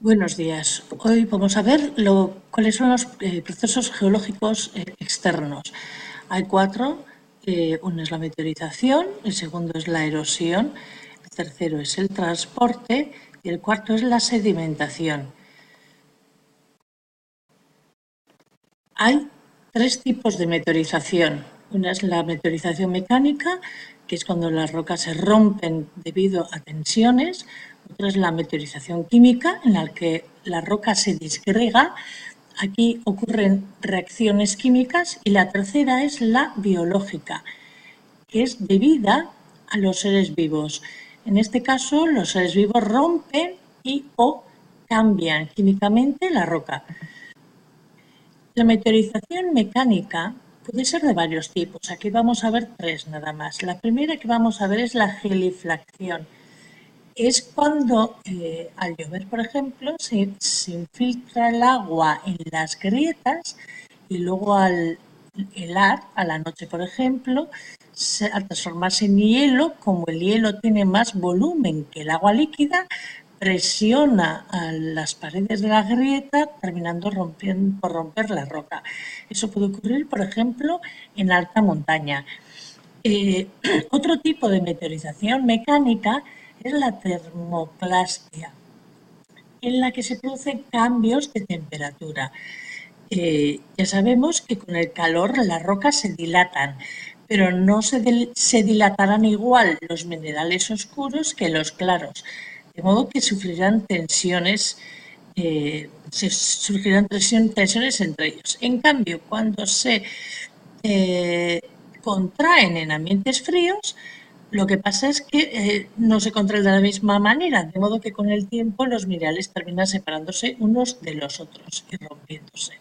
Buenos días. Hoy vamos a ver cuáles son los procesos geológicos externos. Hay cuatro. Uno es la meteorización, el segundo es la erosión, el tercero es el transporte y el cuarto es la sedimentación. Hay tres tipos de meteorización. Una es la meteorización mecánica, que es cuando las rocas se rompen debido a tensiones. Otra es la meteorización química, en la que la roca se disgrega. Aquí ocurren reacciones químicas. Y la tercera es la biológica, que es debida a los seres vivos. En este caso, los seres vivos rompen y o cambian químicamente la roca. La meteorización mecánica puede ser de varios tipos. Aquí vamos a ver tres nada más. La primera que vamos a ver es la gelifracción. Es cuando al llover, por ejemplo, se infiltra el agua en las grietas y luego al helar, a la noche, por ejemplo, al transformarse en hielo, como el hielo tiene más volumen que el agua líquida, presiona a las paredes de la grieta, terminando por romper la roca. Eso puede ocurrir, por ejemplo, en alta montaña. Otro tipo de meteorización mecánica es la termoclastia, en la que se producen cambios de temperatura. Ya sabemos que con el calor las rocas se dilatan, pero no se dilatarán igual los minerales oscuros que los claros, de modo que surgirán tensiones entre ellos. En cambio, cuando se contraen en ambientes fríos, lo que pasa es que no se contraen de la misma manera, de modo que con el tiempo los minerales terminan separándose unos de los otros y rompiéndose.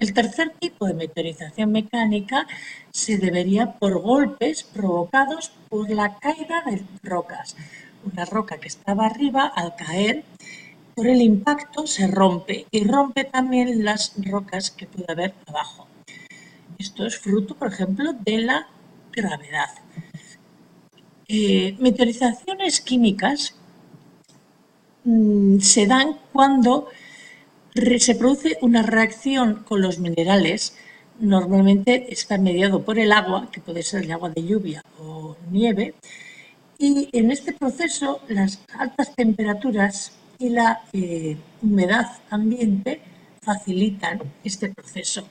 El tercer tipo de meteorización mecánica se debería por golpes provocados por la caída de rocas. Una roca que estaba arriba, al caer, por el impacto se rompe y rompe también las rocas que puede haber abajo. Esto es fruto, por ejemplo, de la gravedad. Meteorizaciones químicas se dan cuando se produce una reacción con los minerales. Normalmente está mediado por el agua, que puede ser el agua de lluvia o nieve, y en este proceso las altas temperaturas y la humedad ambiente facilitan este proceso.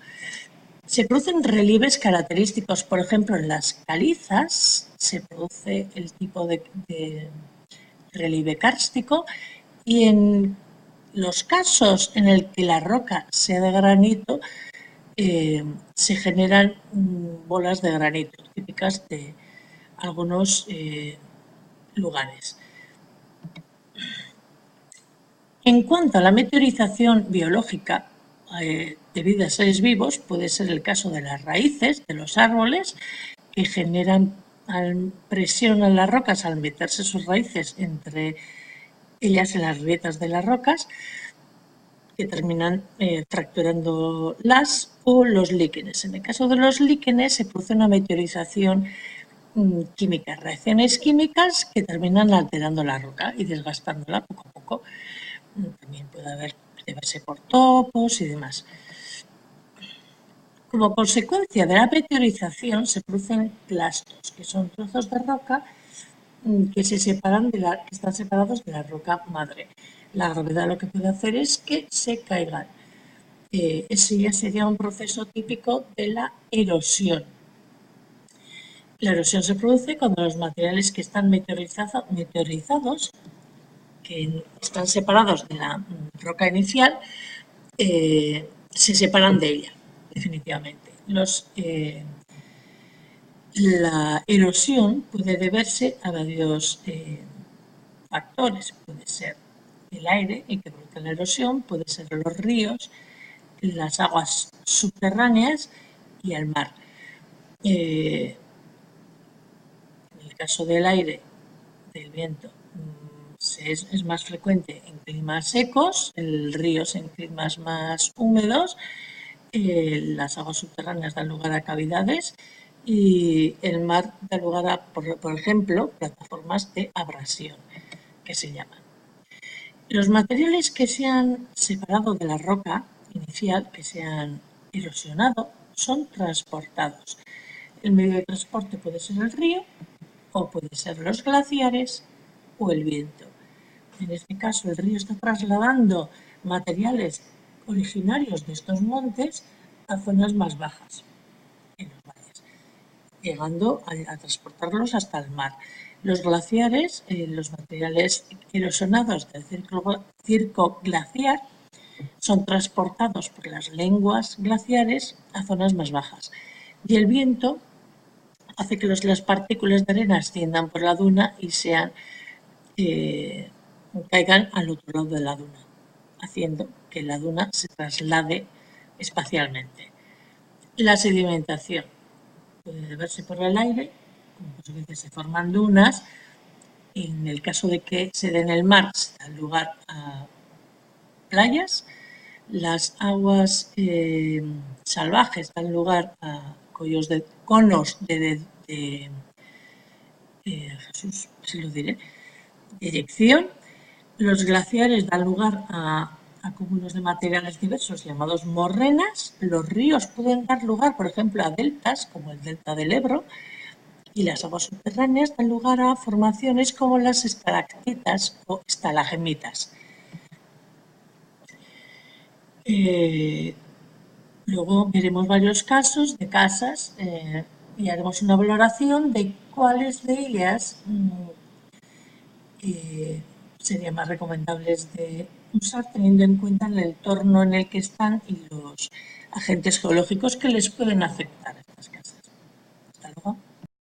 Se producen relieves característicos, por ejemplo, en las calizas se produce el tipo de relieve kárstico, y en los casos en el que la roca sea de granito, se generan bolas de granito típicas de algunos lugares. En cuanto a la meteorización biológica debida a seres vivos, puede ser el caso de las raíces de los árboles, que generan presión en las rocas al meterse sus raíces entre ellas en las grietas de las rocas, que terminan fracturándolas, o los líquenes. En el caso de los líquenes se produce una meteorización química, reacciones químicas que terminan alterando la roca y desgastándola poco a poco. También puede verse por topos y demás. Como consecuencia de la meteorización se producen clastos, que son trozos de roca que están separados de la roca madre. La gravedad lo que puede hacer es que se caigan. Ese ya sería un proceso típico de la erosión. La erosión se produce cuando los materiales que están meteorizados, que están separados de la roca inicial, se separan de ella, definitivamente. La erosión puede deberse a varios factores. Puede ser el aire, el que provoca la erosión, puede ser los ríos, las aguas subterráneas y el mar. En el caso del aire, del viento, es más frecuente en climas secos, el río en climas más húmedos, las aguas subterráneas dan lugar a cavidades y el mar da lugar a, por ejemplo, plataformas de abrasión, que se llaman. Los materiales que se han separado de la roca inicial, que se han erosionado, son transportados. El medio de transporte puede ser el río, o puede ser los glaciares o el viento. En este caso, el río está trasladando materiales originarios de estos montes a zonas más bajas, en los valles, llegando a transportarlos hasta el mar. Los glaciares, los materiales erosionados del circo glaciar, son transportados por las lenguas glaciares a zonas más bajas. Y el viento hace que las partículas de arena asciendan por la duna y caigan al otro lado de la duna, haciendo que la duna se traslade espacialmente. La sedimentación puede verse por el aire, como muchas veces se forman dunas. En el caso de que se dé en el mar, se da lugar a playas. Las aguas salvajes dan lugar a conos de Jesús, se lo diré, de eyección. Los glaciares dan lugar a cúmulos de materiales diversos llamados morrenas. Los ríos pueden dar lugar, por ejemplo, a deltas, como el delta del Ebro, y las aguas subterráneas dan lugar a formaciones como las estalactitas o estalagmitas. Luego veremos varios casos de casas y haremos una valoración de cuáles de ellas serían más recomendables de usar, teniendo en cuenta el entorno en el que están y los agentes geológicos que les pueden afectar.